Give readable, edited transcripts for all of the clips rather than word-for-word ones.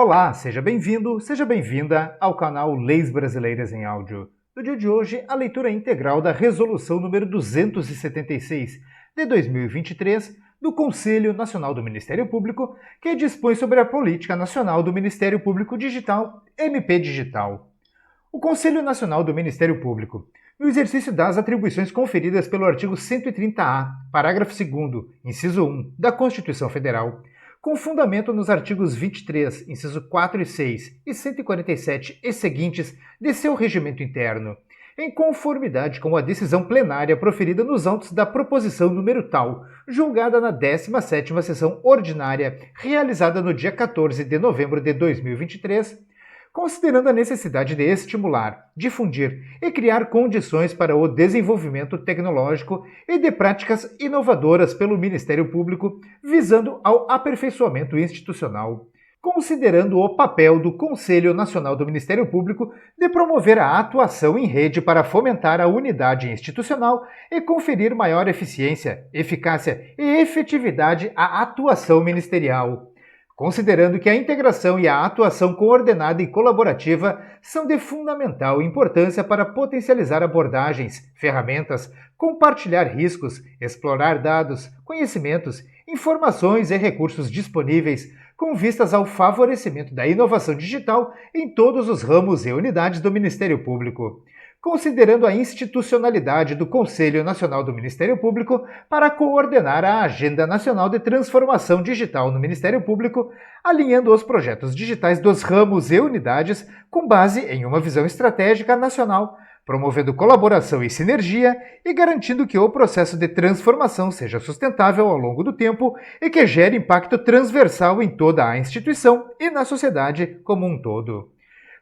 Olá, seja bem-vindo, seja bem-vinda ao canal Leis Brasileiras em Áudio. No dia de hoje, a leitura integral da Resolução número 276 de 2023 do Conselho Nacional do Ministério Público, que dispõe sobre a Política Nacional do Ministério Público Digital, MP Digital. O Conselho Nacional do Ministério Público, no exercício das atribuições conferidas pelo artigo 130-A, parágrafo 2º, inciso 1, da Constituição Federal, com fundamento nos artigos 23, inciso 4 e 6 e 147 e seguintes de seu regimento interno, em conformidade com a decisão plenária proferida nos autos da proposição número tal, julgada na 17ª sessão ordinária, realizada no dia 14 de novembro de 2023, considerando a necessidade de estimular, difundir e criar condições para o desenvolvimento tecnológico e de práticas inovadoras pelo Ministério Público, visando ao aperfeiçoamento institucional, considerando o papel do Conselho Nacional do Ministério Público de promover a atuação em rede para fomentar a unidade institucional e conferir maior eficiência, eficácia e efetividade à atuação ministerial, considerando que a integração e a atuação coordenada e colaborativa são de fundamental importância para potencializar abordagens, ferramentas, compartilhar riscos, explorar dados, conhecimentos, informações e recursos disponíveis, com vistas ao favorecimento da inovação digital em todos os ramos e unidades do Ministério Público, considerando a institucionalidade do Conselho Nacional do Ministério Público para coordenar a Agenda Nacional de Transformação Digital no Ministério Público, alinhando os projetos digitais dos ramos e unidades com base em uma visão estratégica nacional, promovendo colaboração e sinergia e garantindo que o processo de transformação seja sustentável ao longo do tempo e que gere impacto transversal em toda a instituição e na sociedade como um todo.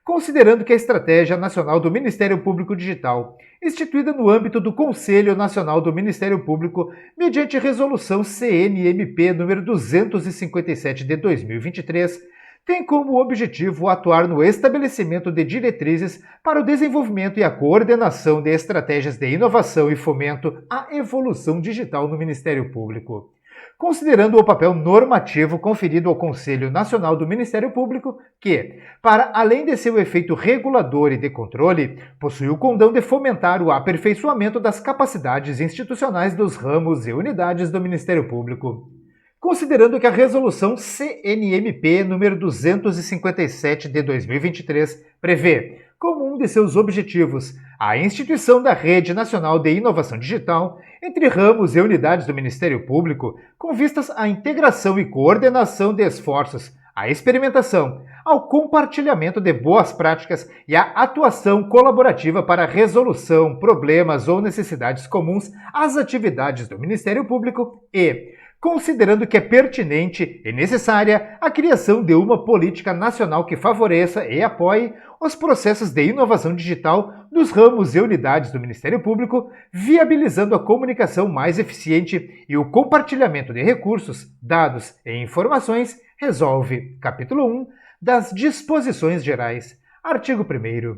Considerando que a Estratégia Nacional do Ministério Público Digital, instituída no âmbito do Conselho Nacional do Ministério Público, mediante Resolução CNMP número 257 de 2023, tem como objetivo atuar no estabelecimento de diretrizes para o desenvolvimento e a coordenação de estratégias de inovação e fomento à evolução digital no Ministério Público, considerando o papel normativo conferido ao Conselho Nacional do Ministério Público, que, para além de seu efeito regulador e de controle, possui o condão de fomentar o aperfeiçoamento das capacidades institucionais dos ramos e unidades do Ministério Público. Considerando que a Resolução CNMP número 257 de 2023 prevê, como um de seus objetivos, a instituição da Rede Nacional de Inovação Digital entre ramos e unidades do Ministério Público, com vistas à integração e coordenação de esforços, à experimentação, ao compartilhamento de boas práticas e à atuação colaborativa para a resolução, problemas ou necessidades comuns às atividades do Ministério Público e, considerando que é pertinente e necessária a criação de uma política nacional que favoreça e apoie os processos de inovação digital dos ramos e unidades do Ministério Público, viabilizando a comunicação mais eficiente e o compartilhamento de recursos, dados e informações, resolve capítulo 1 das Disposições Gerais, artigo 1º.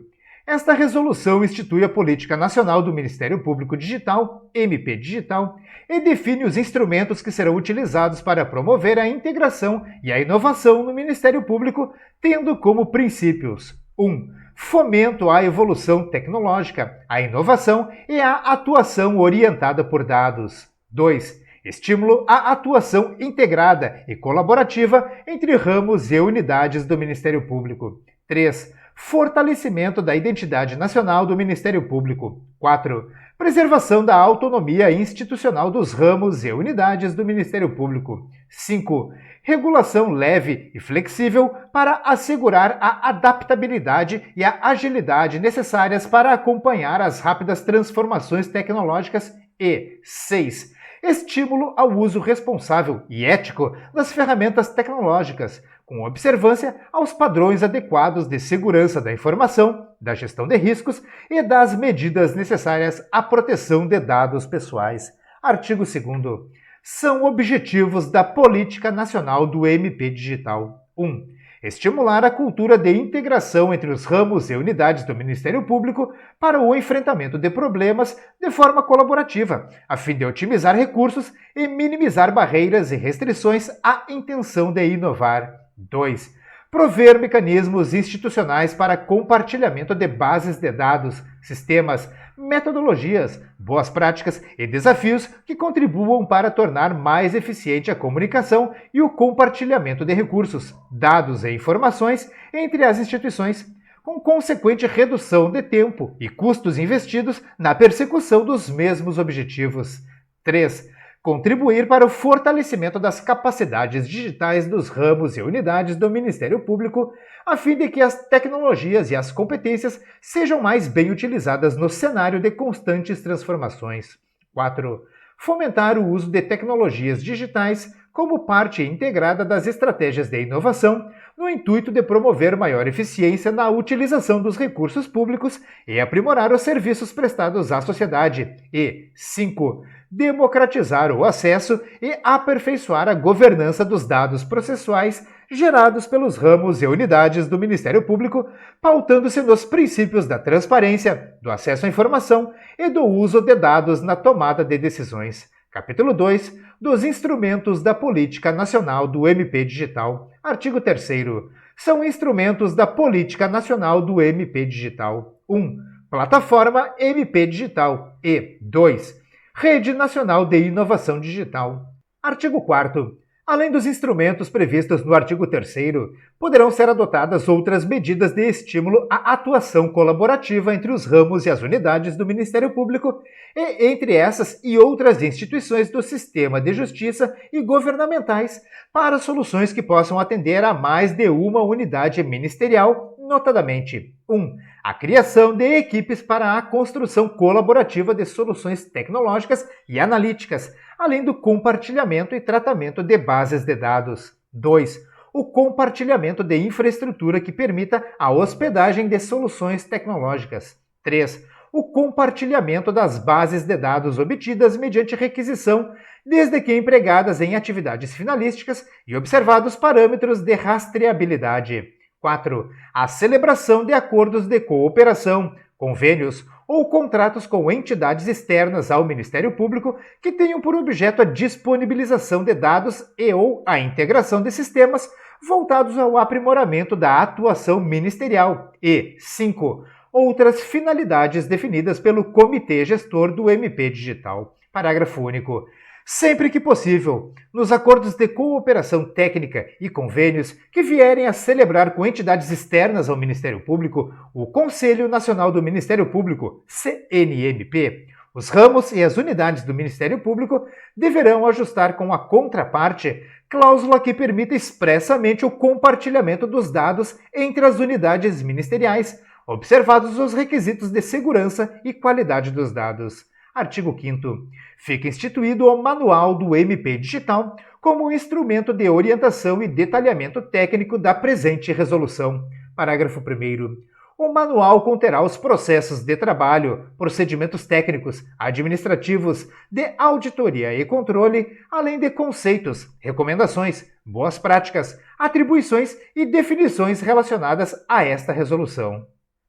Esta resolução institui a Política Nacional do Ministério Público Digital, MP Digital, e define os instrumentos que serão utilizados para promover a integração e a inovação no Ministério Público, tendo como princípios 1. Fomento à evolução tecnológica, à inovação e à atuação orientada por dados. 2. Estímulo à atuação integrada e colaborativa entre ramos e unidades do Ministério Público. 3. Fortalecimento da identidade nacional do Ministério Público. 4. Preservação da autonomia institucional dos ramos e unidades do Ministério Público. 5. Regulação leve e flexível para assegurar a adaptabilidade e a agilidade necessárias para acompanhar as rápidas transformações tecnológicas. E 6. Estímulo ao uso responsável e ético das ferramentas tecnológicas, com observância aos padrões adequados de segurança da informação, da gestão de riscos e das medidas necessárias à proteção de dados pessoais. Artigo 2º. São objetivos da Política Nacional do MP Digital. 1. Estimular a cultura de integração entre os ramos e unidades do Ministério Público para o enfrentamento de problemas de forma colaborativa, a fim de otimizar recursos e minimizar barreiras e restrições à intenção de inovar. 2. Prover mecanismos institucionais para compartilhamento de bases de dados, sistemas, metodologias, boas práticas e desafios que contribuam para tornar mais eficiente a comunicação e o compartilhamento de recursos, dados e informações entre as instituições, com consequente redução de tempo e custos investidos na persecução dos mesmos objetivos. 3. Contribuir para o fortalecimento das capacidades digitais dos ramos e unidades do Ministério Público, a fim de que as tecnologias e as competências sejam mais bem utilizadas no cenário de constantes transformações. 4. Fomentar o uso de tecnologias digitais como parte integrada das estratégias de inovação, no intuito de promover maior eficiência na utilização dos recursos públicos e aprimorar os serviços prestados à sociedade. E 5. Democratizar o acesso e aperfeiçoar a governança dos dados processuais gerados pelos ramos e unidades do Ministério Público, pautando-se nos princípios da transparência, do acesso à informação e do uso de dados na tomada de decisões. Capítulo 2 dos Instrumentos da Política Nacional do MP Digital. Artigo 3º. São instrumentos da Política Nacional do MP Digital. 1. Plataforma MP Digital. E 2. Rede Nacional de Inovação Digital. Artigo 4º. Além dos instrumentos previstos no artigo 3º, poderão ser adotadas outras medidas de estímulo à atuação colaborativa entre os ramos e as unidades do Ministério Público e entre essas e outras instituições do sistema de justiça e governamentais para soluções que possam atender a mais de uma unidade ministerial, notadamente 1. A criação de equipes para a construção colaborativa de soluções tecnológicas e analíticas, além do compartilhamento e tratamento de bases de dados. 2. O compartilhamento de infraestrutura que permita a hospedagem de soluções tecnológicas. 3. O compartilhamento das bases de dados obtidas mediante requisição, desde que empregadas em atividades finalísticas e observados parâmetros de rastreabilidade. 4. A celebração de acordos de cooperação, convênios ou contratos com entidades externas ao Ministério Público que tenham por objeto a disponibilização de dados e ou a integração de sistemas voltados ao aprimoramento da atuação ministerial. E 5. Outras finalidades definidas pelo Comitê Gestor do MP Digital. Parágrafo único. Sempre que possível, nos acordos de cooperação técnica e convênios que vierem a celebrar com entidades externas ao Ministério Público, o Conselho Nacional do Ministério Público, CNMP, os ramos e as unidades do Ministério Público deverão ajustar com a contraparte cláusula que permita expressamente o compartilhamento dos dados entre as unidades ministeriais, observados os requisitos de segurança e qualidade dos dados. Artigo 5º. Fica instituído o Manual do MP Digital como instrumento de orientação e detalhamento técnico da presente resolução. Parágrafo 1º. O manual conterá os processos de trabalho, procedimentos técnicos, administrativos, de auditoria e controle, além de conceitos, recomendações, boas práticas, atribuições e definições relacionadas a esta resolução.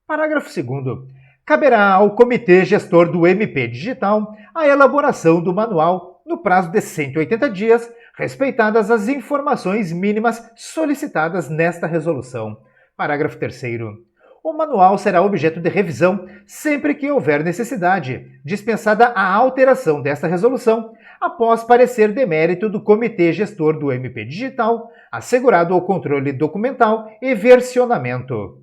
Parágrafo 2º. Caberá ao Comitê Gestor do MP Digital a elaboração do manual no prazo de 180 dias, respeitadas as informações mínimas solicitadas nesta resolução. Parágrafo 3º. O manual será objeto de revisão sempre que houver necessidade, dispensada a alteração desta resolução, após parecer de mérito do Comitê Gestor do MP Digital, assegurado o controle documental e versionamento.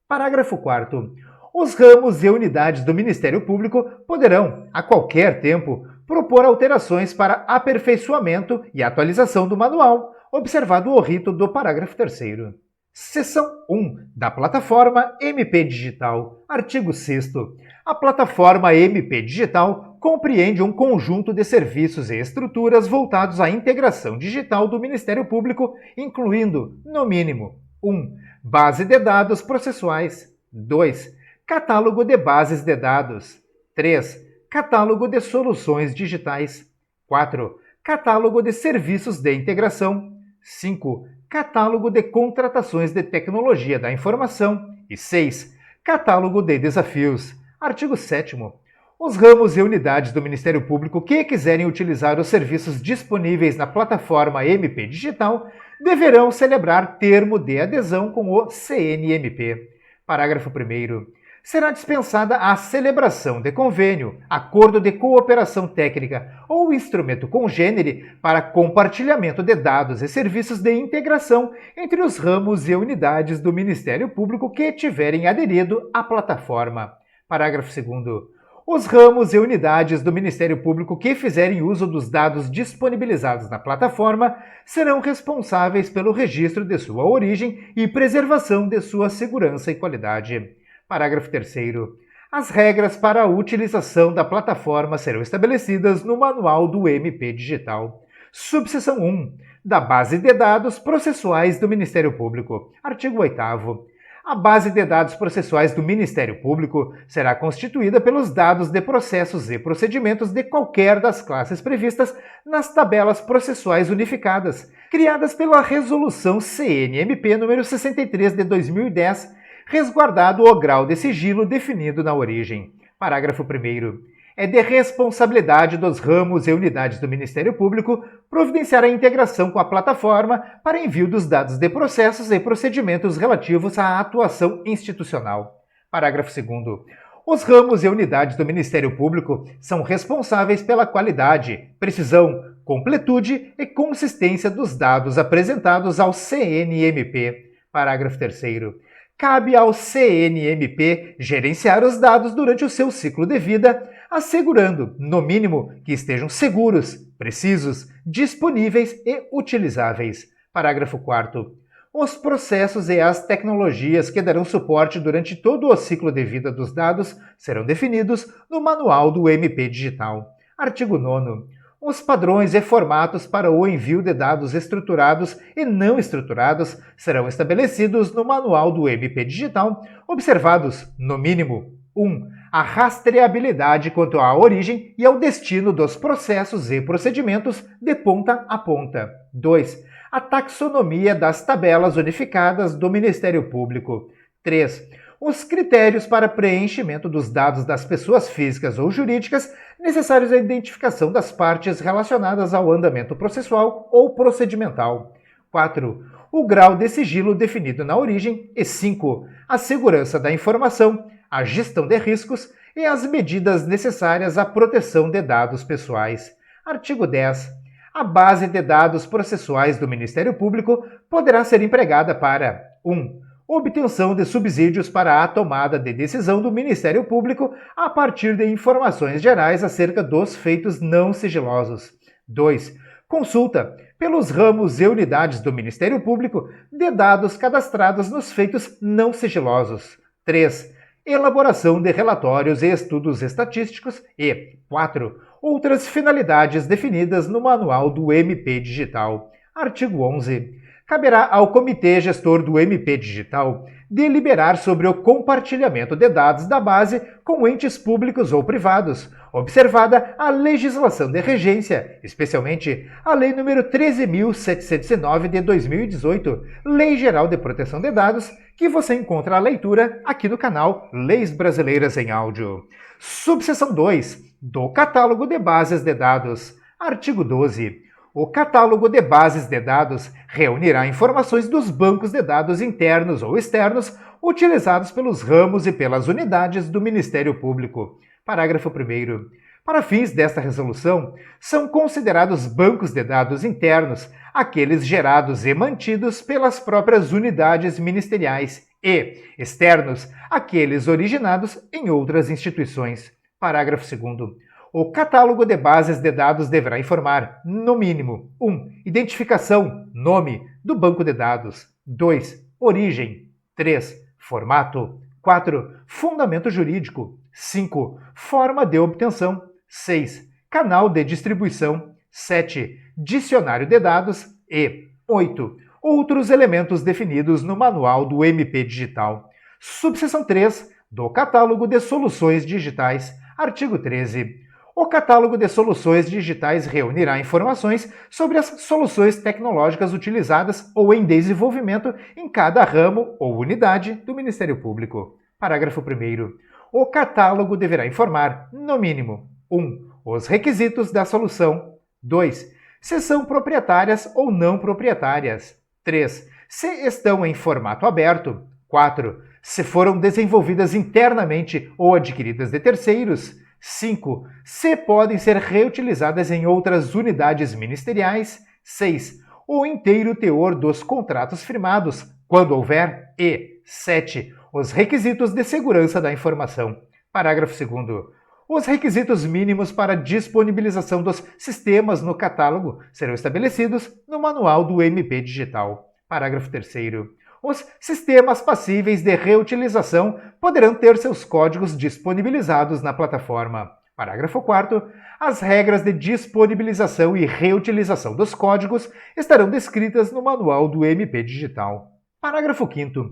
Parágrafo 4º. Os ramos e unidades do Ministério Público poderão, a qualquer tempo, propor alterações para aperfeiçoamento e atualização do manual, observado o rito do parágrafo 3º. Seção 1 da plataforma MP Digital. Artigo 6º. A plataforma MP Digital compreende um conjunto de serviços e estruturas voltados à integração digital do Ministério Público, incluindo, no mínimo, 1. Base de dados processuais. 2. Catálogo de bases de dados. 3. Catálogo de soluções digitais. 4. Catálogo de serviços de integração. 5. Catálogo de contratações de tecnologia da informação. E 6. Catálogo de desafios. Artigo 7º. Os ramos e unidades do Ministério Público que quiserem utilizar os serviços disponíveis na plataforma MP Digital deverão celebrar termo de adesão com o CNMP. Parágrafo 1º. Será dispensada a celebração de convênio, acordo de cooperação técnica ou instrumento congênere para compartilhamento de dados e serviços de integração entre os ramos e unidades do Ministério Público que tiverem aderido à plataforma. Parágrafo 2º. Os ramos e unidades do Ministério Público que fizerem uso dos dados disponibilizados na plataforma serão responsáveis pelo registro de sua origem e preservação de sua segurança e qualidade. Parágrafo 3º. As regras para a utilização da plataforma serão estabelecidas no Manual do MP Digital. Subseção 1. Da Base de Dados Processuais do Ministério Público. Artigo 8º. A base de dados processuais do Ministério Público será constituída pelos dados de processos e procedimentos de qualquer das classes previstas nas tabelas processuais unificadas, criadas pela Resolução CNMP nº 63 de 2010, resguardado o grau de sigilo definido na origem. Parágrafo 1º. É de responsabilidade dos ramos e unidades do Ministério Público providenciar a integração com a plataforma para envio dos dados de processos e procedimentos relativos à atuação institucional. Parágrafo 2º. Os ramos e unidades do Ministério Público são responsáveis pela qualidade, precisão, completude e consistência dos dados apresentados ao CNMP. Parágrafo 3º. Cabe ao CNMP gerenciar os dados durante o seu ciclo de vida, assegurando, no mínimo, que estejam seguros, precisos, disponíveis e utilizáveis. Parágrafo 4º. Os processos e as tecnologias que darão suporte durante todo o ciclo de vida dos dados serão definidos no Manual do MP Digital. Artigo 9º. Os padrões e formatos para o envio de dados estruturados e não estruturados serão estabelecidos no Manual do MP Digital, observados, no mínimo, 1. A rastreabilidade quanto à origem e ao destino dos processos e procedimentos de ponta a ponta. 2. A taxonomia das tabelas unificadas do Ministério Público. 3. Os critérios para preenchimento dos dados das pessoas físicas ou jurídicas necessários à identificação das partes relacionadas ao andamento processual ou procedimental. 4. O grau de sigilo definido na origem. E 5. A segurança da informação, a gestão de riscos e as medidas necessárias à proteção de dados pessoais. Artigo 10. A base de dados processuais do Ministério Público poderá ser empregada para 1. Obtenção de subsídios para a tomada de decisão do Ministério Público a partir de informações gerais acerca dos feitos não sigilosos. 2. Consulta, pelos ramos e unidades do Ministério Público, de dados cadastrados nos feitos não sigilosos. 3. Elaboração de relatórios e estudos estatísticos. E 4. Outras finalidades definidas no Manual do MP Digital. Artigo 11. Caberá ao Comitê Gestor do MP Digital deliberar sobre o compartilhamento de dados da base com entes públicos ou privados, observada a legislação de regência, especialmente a Lei nº 13.709 de 2018, Lei Geral de Proteção de Dados, que você encontra à leitura aqui no canal Leis Brasileiras em Áudio. Subseção 2. Do Catálogo de Bases de Dados. Artigo 12. O catálogo de bases de dados reunirá informações dos bancos de dados internos ou externos utilizados pelos ramos e pelas unidades do Ministério Público. Parágrafo 1º. Para fins desta resolução, são considerados bancos de dados internos aqueles gerados e mantidos pelas próprias unidades ministeriais e, externos, aqueles originados em outras instituições. Parágrafo 2º. O catálogo de bases de dados deverá informar, no mínimo, 1. Identificação, nome, do banco de dados. 2. Origem. 3. Formato. 4. Fundamento jurídico. 5. Forma de obtenção. 6. Canal de distribuição. 7. Dicionário de dados. E 8. Outros elementos definidos no Manual do MP Digital. Subseção 3. Do Catálogo de Soluções Digitais. Artigo 13. O catálogo de soluções digitais reunirá informações sobre as soluções tecnológicas utilizadas ou em desenvolvimento em cada ramo ou unidade do Ministério Público. Parágrafo 1º. O catálogo deverá informar, no mínimo, 1. Os requisitos da solução. 2. Se são proprietárias ou não proprietárias. 3. Se estão em formato aberto. 4. Se foram desenvolvidas internamente ou adquiridas de terceiros. 5. Se podem ser reutilizadas em outras unidades ministeriais. 6. O inteiro teor dos contratos firmados, quando houver. E 7. Os requisitos de segurança da informação. Parágrafo 2º. Os requisitos mínimos para disponibilização dos sistemas no catálogo serão estabelecidos no Manual do MP Digital. Parágrafo 3º. Os sistemas passíveis de reutilização poderão ter seus códigos disponibilizados na plataforma. Parágrafo 4º. As regras de disponibilização e reutilização dos códigos estarão descritas no Manual do MP Digital. Parágrafo 5º.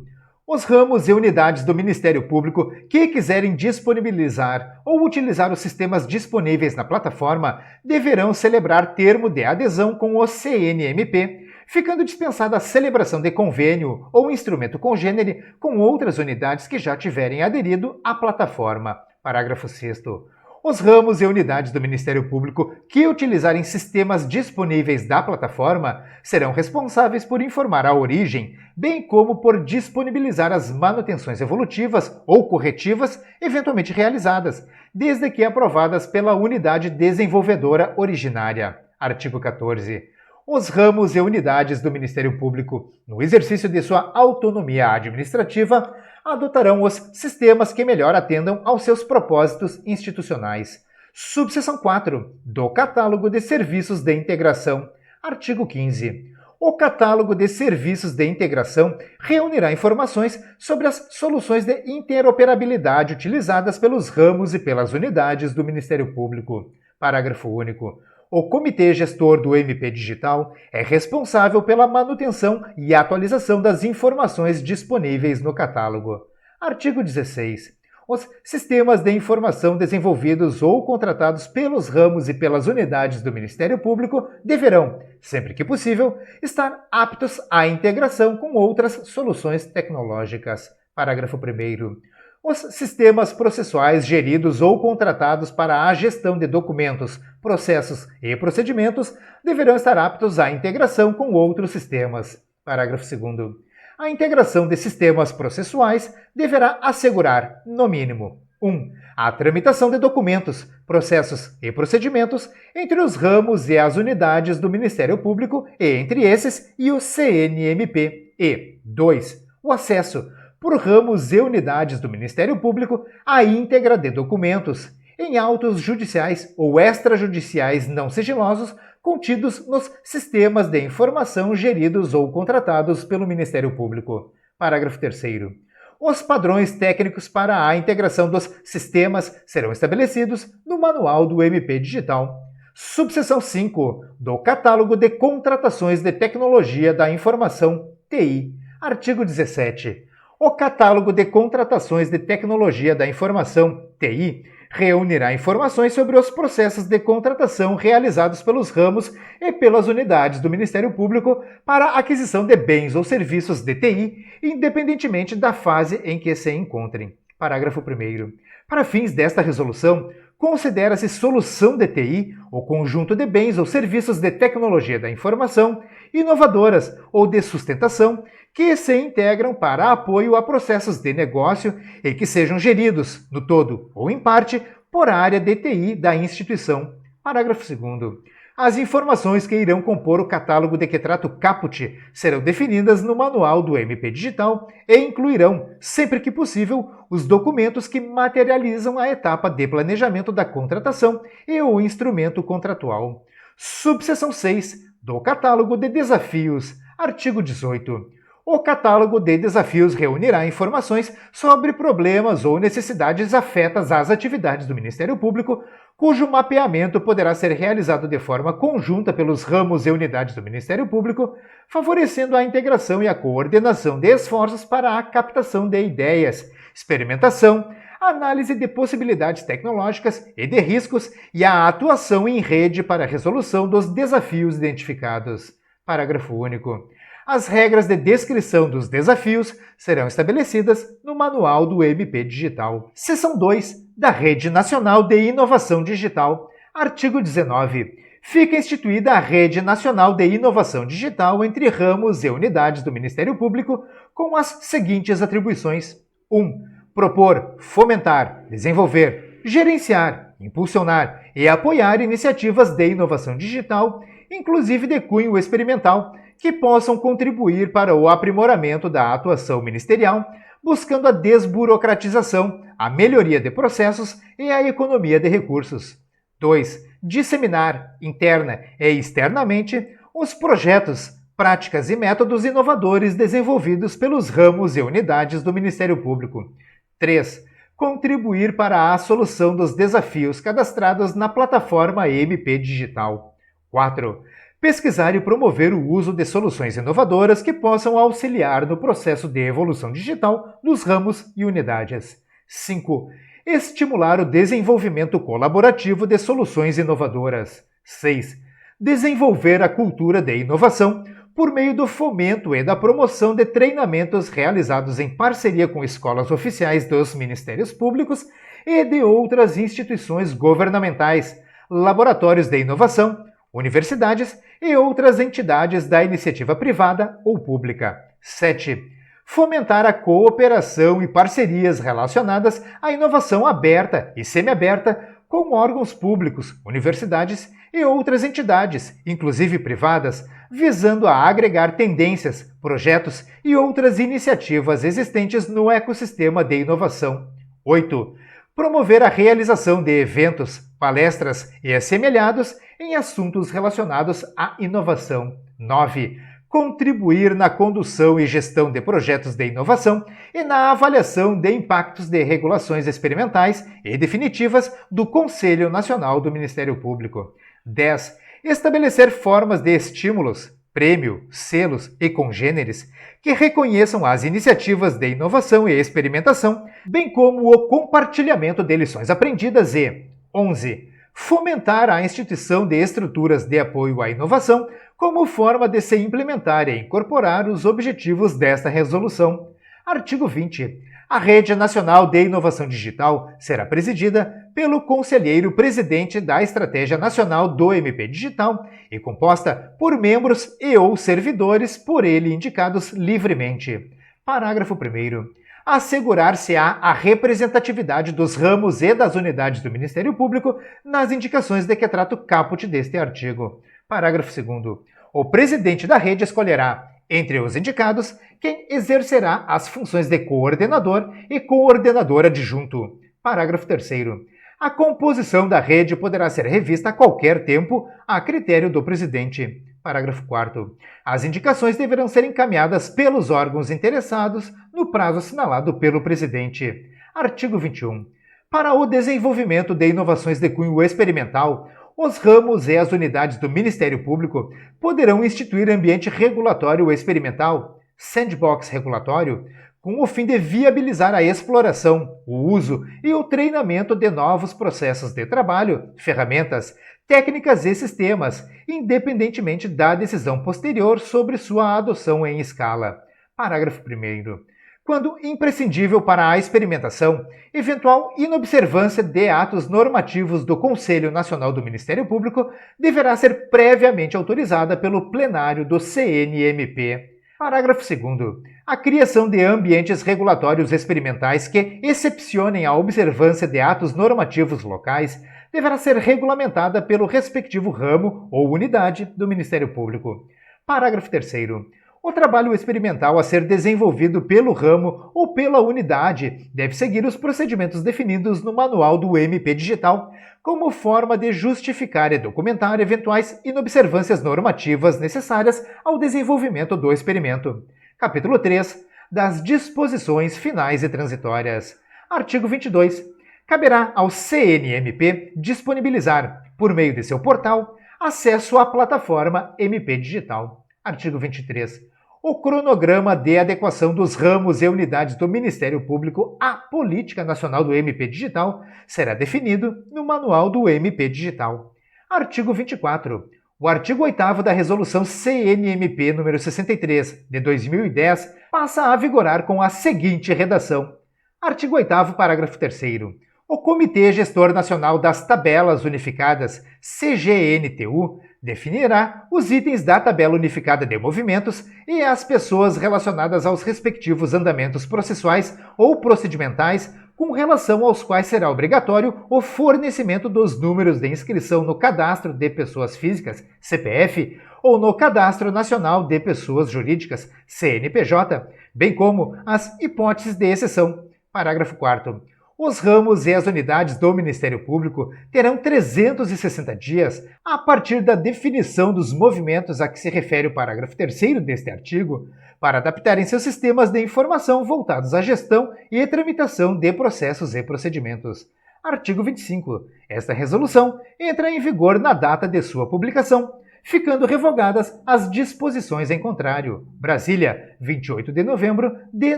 Os ramos e unidades do Ministério Público que quiserem disponibilizar ou utilizar os sistemas disponíveis na plataforma deverão celebrar termo de adesão com o CNMP, ficando dispensada a celebração de convênio ou instrumento congênere com outras unidades que já tiverem aderido à plataforma. Parágrafo 6º. Os ramos e unidades do Ministério Público que utilizarem sistemas disponíveis da plataforma serão responsáveis por informar a origem, bem como por disponibilizar as manutenções evolutivas ou corretivas eventualmente realizadas, desde que aprovadas pela unidade desenvolvedora originária. Artigo 14. Os ramos e unidades do Ministério Público, no exercício de sua autonomia administrativa, adotarão os sistemas que melhor atendam aos seus propósitos institucionais. Subseção 4. Do Catálogo de Serviços de Integração. Artigo 15. O Catálogo de Serviços de Integração reunirá informações sobre as soluções de interoperabilidade utilizadas pelos ramos e pelas unidades do Ministério Público. Parágrafo único. O Comitê Gestor do MP Digital é responsável pela manutenção e atualização das informações disponíveis no catálogo. Artigo 16. Os sistemas de informação desenvolvidos ou contratados pelos ramos e pelas unidades do Ministério Público deverão, sempre que possível, estar aptos à integração com outras soluções tecnológicas. Parágrafo 1º. Os sistemas processuais geridos ou contratados para a gestão de documentos, processos e procedimentos deverão estar aptos à integração com outros sistemas. Parágrafo 2º. A integração de sistemas processuais deverá assegurar, no mínimo, 1. A tramitação de documentos, processos e procedimentos entre os ramos e as unidades do Ministério Público e entre esses e o CNMP. E 2. O acesso, por ramos e unidades do Ministério Público, à íntegra de documentos, em autos judiciais ou extrajudiciais não sigilosos contidos nos sistemas de informação geridos ou contratados pelo Ministério Público. Parágrafo 3º. Os padrões técnicos para a integração dos sistemas serão estabelecidos no Manual do MP Digital. Subseção 5. Do Catálogo de Contratações de Tecnologia da Informação, TI. Artigo 17. O Catálogo de Contratações de Tecnologia da Informação, TI, reunirá informações sobre os processos de contratação realizados pelos ramos e pelas unidades do Ministério Público para a aquisição de bens ou serviços de TI, independentemente da fase em que se encontrem. Parágrafo 1º. Para fins desta resolução, considera-se solução de TI o conjunto de bens ou serviços de tecnologia da informação, inovadoras ou de sustentação, que se integram para apoio a processos de negócio e que sejam geridos, no todo ou em parte, por área de TI da instituição. Parágrafo 2º. As informações que irão compor o catálogo de que trata o caput serão definidas no Manual do MP Digital e incluirão, sempre que possível, os documentos que materializam a etapa de planejamento da contratação e o instrumento contratual. Subseção 6. Do Catálogo de Desafios. Artigo 18. O Catálogo de Desafios reunirá informações sobre problemas ou necessidades afetas às atividades do Ministério Público, cujo mapeamento poderá ser realizado de forma conjunta pelos ramos e unidades do Ministério Público, favorecendo a integração e a coordenação de esforços para a captação de ideias, experimentação, análise de possibilidades tecnológicas e de riscos e a atuação em rede para a resolução dos desafios identificados. Parágrafo único. As regras de descrição dos desafios serão estabelecidas no Manual do MP Digital. Seção 2 da Rede Nacional de Inovação Digital. Artigo 19. fica instituída a Rede Nacional de Inovação Digital entre ramos e unidades do Ministério Público com as seguintes atribuições. 1. Propor, fomentar, desenvolver, gerenciar, impulsionar e apoiar iniciativas de inovação digital, inclusive de cunho experimental, que possam contribuir para o aprimoramento da atuação ministerial, buscando a desburocratização, a melhoria de processos e a economia de recursos. 2. Disseminar, interna e externamente, os projetos, práticas e métodos inovadores desenvolvidos pelos ramos e unidades do Ministério Público. 3. Contribuir para a solução dos desafios cadastrados na plataforma MP Digital. 4. Pesquisar e promover o uso de soluções inovadoras que possam auxiliar no processo de evolução digital dos ramos e unidades. 5. Estimular o desenvolvimento colaborativo de soluções inovadoras. 6. Desenvolver a cultura de inovação por meio do fomento e da promoção de treinamentos realizados em parceria com escolas oficiais dos Ministérios Públicos e de outras instituições governamentais, laboratórios de inovação, universidades e outras entidades da iniciativa privada ou pública. 7. Fomentar a cooperação e parcerias relacionadas à inovação aberta e semiaberta com órgãos públicos, universidades e outras entidades, inclusive privadas, visando a agregar tendências, projetos e outras iniciativas existentes no ecossistema de inovação. 8. Promover a realização de eventos, palestras e assemelhados em assuntos relacionados à inovação. 9. Contribuir na condução e gestão de projetos de inovação e na avaliação de impactos de regulações experimentais e definitivas do Conselho Nacional do Ministério Público. 10. Estabelecer formas de estímulos, prêmio, selos e congêneres que reconheçam as iniciativas de inovação e experimentação, bem como o compartilhamento de lições aprendidas e 11. Fomentar a instituição de estruturas de apoio à inovação como forma de se implementar e incorporar os objetivos desta resolução. Artigo 20. A Rede Nacional de Inovação Digital será presidida pelo conselheiro-presidente da Estratégia Nacional do MP Digital e composta por membros e ou servidores por ele indicados livremente. Parágrafo 1º. Assegurar-se-á a representatividade dos ramos e das unidades do Ministério Público nas indicações de que trata o caput deste artigo. Parágrafo 2º. O presidente da rede escolherá, entre os indicados, quem exercerá as funções de coordenador e coordenador adjunto. Parágrafo 3º. A composição da rede poderá ser revista a qualquer tempo, a critério do presidente. Parágrafo 4º. As indicações deverão ser encaminhadas pelos órgãos interessados no prazo assinalado pelo presidente. Artigo 21. Para o desenvolvimento de inovações de cunho experimental, os ramos e as unidades do Ministério Público poderão instituir ambiente regulatório experimental, sandbox regulatório, com o fim de viabilizar a exploração, o uso e o treinamento de novos processos de trabalho, ferramentas, técnicas e sistemas, independentemente da decisão posterior sobre sua adoção em escala. Parágrafo 1º. Quando imprescindível para a experimentação, eventual inobservância de atos normativos do Conselho Nacional do Ministério Público deverá ser previamente autorizada pelo plenário do CNMP. Parágrafo 2º. A criação de ambientes regulatórios experimentais que excepcionem a observância de atos normativos locais deverá ser regulamentada pelo respectivo ramo ou unidade do Ministério Público. Parágrafo 3º. O trabalho experimental a ser desenvolvido pelo ramo ou pela unidade deve seguir os procedimentos definidos no Manual do MP Digital, como forma de justificar e documentar eventuais inobservâncias normativas necessárias ao desenvolvimento do experimento. Capítulo 3. Das disposições finais e transitórias. Artigo 22. Caberá ao CNMP disponibilizar, por meio de seu portal, acesso à plataforma MP Digital. Artigo 23. O cronograma de adequação dos ramos e unidades do Ministério Público à Política Nacional do MP Digital será definido no Manual do MP Digital. Artigo 24. O artigo 8º da Resolução CNMP nº 63, de 2010, passa a vigorar com a seguinte redação. Artigo 8º, parágrafo 3º. O Comitê Gestor Nacional das Tabelas Unificadas, CGNTU, definirá os itens da Tabela Unificada de Movimentos e as pessoas relacionadas aos respectivos andamentos processuais ou procedimentais com relação aos quais será obrigatório o fornecimento dos números de inscrição no Cadastro de Pessoas Físicas, CPF, ou no Cadastro Nacional de Pessoas Jurídicas, CNPJ, bem como as hipóteses de exceção. Parágrafo 4º. Os ramos e as unidades do Ministério Público terão 360 dias a partir da definição dos movimentos a que se refere o parágrafo 3º deste artigo para adaptarem seus sistemas de informação voltados à gestão e tramitação de processos e procedimentos. Artigo 25. Esta resolução entra em vigor na data de sua publicação, ficando revogadas as disposições em contrário. Brasília, 28 de novembro de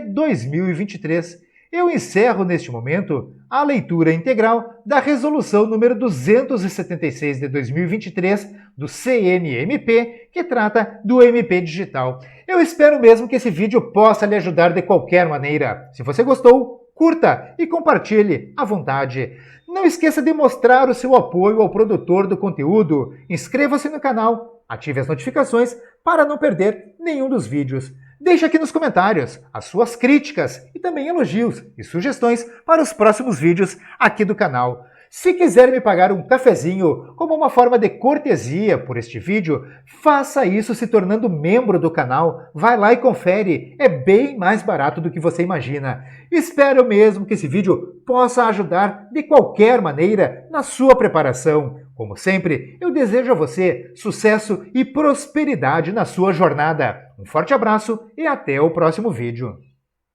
2023. Eu encerro neste momento a leitura integral da Resolução número 276 de 2023 do CNMP, que trata do MP Digital. Eu espero mesmo que esse vídeo possa lhe ajudar de qualquer maneira. Se você gostou, curta e compartilhe à vontade. Não esqueça de mostrar o seu apoio ao produtor do conteúdo. Inscreva-se no canal, ative as notificações para não perder nenhum dos vídeos. Deixe aqui nos comentários as suas críticas e também elogios e sugestões para os próximos vídeos aqui do canal. Se quiser me pagar um cafezinho como uma forma de cortesia por este vídeo, faça isso se tornando membro do canal. Vai lá e confere, é bem mais barato do que você imagina. Espero mesmo que esse vídeo possa ajudar de qualquer maneira na sua preparação. Como sempre, eu desejo a você sucesso e prosperidade na sua jornada. Um forte abraço e até o próximo vídeo.